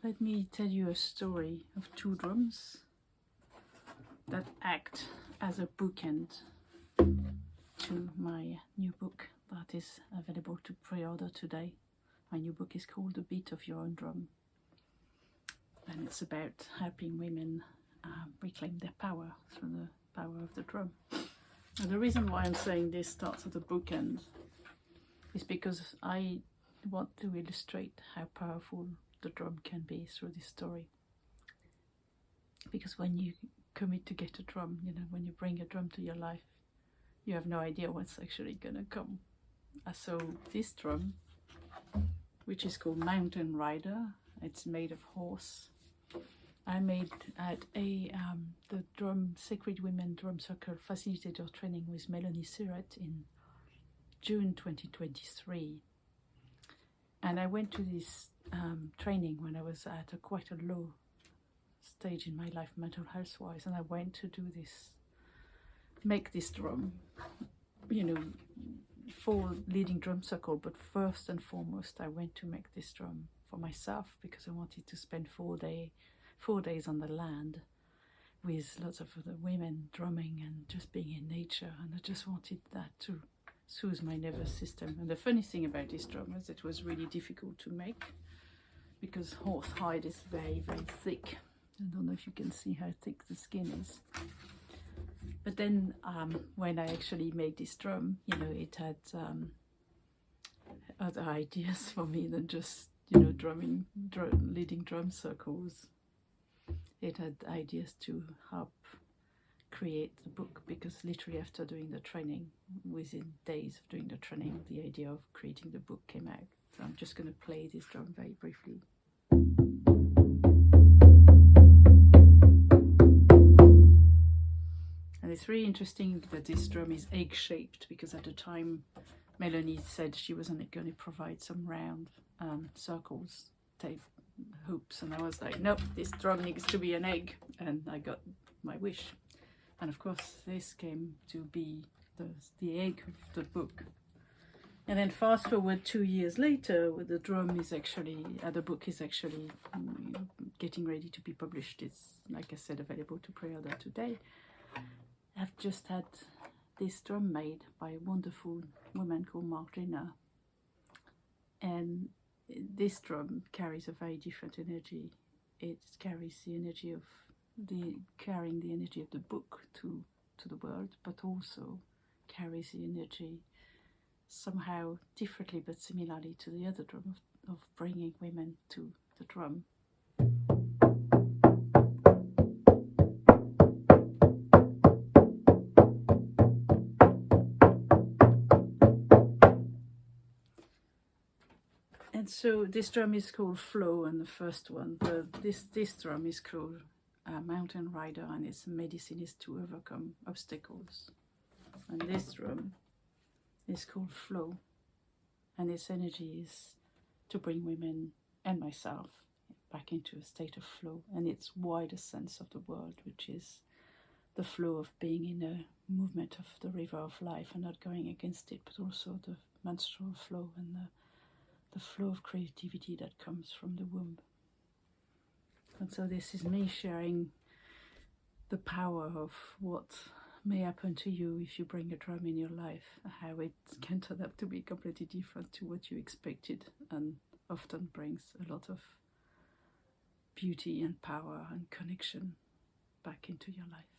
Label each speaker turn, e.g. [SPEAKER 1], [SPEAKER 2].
[SPEAKER 1] let me tell you a story of two drums that act as a bookend to my new book that is available to pre-order today. My new book is called The Beat of Your Own Drum, and it's about helping women reclaim their power through the power of the drum. And the reason why I'm saying this starts at the bookend is because I want to illustrate how powerful the drum can be through this story. Because when you commit to get a drum, when you bring a drum to your life, you have no idea what's actually gonna come. So this drum, which is called Mountain Rider, it's made of horse. I made at the Sacred Women Drum Circle facilitator training with Melanie Surratt in June 2023. And I went to this training when I was at quite a low stage in my life, mental health wise, and I went to do this, make this drum, for leading drum circle. But first and foremost, I went to make this drum for myself because I wanted to spend 4 days on the land with lots of other women drumming and just being in nature, and I just wanted that to soothe my nervous system. And the funny thing about this drum is it was really difficult to make because horse hide is very, very thick. I don't know if you can see how thick the skin is. But then when I actually made this drum, it had other ideas for me than just, leading drum circles. It had ideas to help create the book, because literally after doing the training, within days of doing the training, the idea of creating the book came out. So I'm just going to play this drum very briefly. And it's really interesting that this drum is egg-shaped, because at the time Melanie said she wasn't going to provide some round circles, tape hoops, and I was like, nope, this drum needs to be an egg, and I got my wish. And of course this came to be the egg of the book. And then fast forward 2 years later, the drum is actually, the book is actually getting ready to be published. It's, like I said, available to pre-order today. I've just had this drum made by a wonderful woman called Margina, and this drum carries a very different energy. It carries the energy of carrying the energy of the book to the world, but also carries the energy somehow differently but similarly to the other drum of bringing women to the drum. And so this drum is called Flow, and the first one, this drum is called Mountain Rider, and its medicine is to overcome obstacles. And this drum is called Flow, and its energy is to bring women and myself back into a state of flow, and its wider sense of the world, which is the flow of being in a movement of the river of life and not going against it, but also the menstrual flow and the flow of creativity that comes from the womb. And so this is me sharing the power of what may happen to you if you bring a drum in your life, how it can turn out to be completely different to what you expected, and often brings a lot of beauty and power and connection back into your life.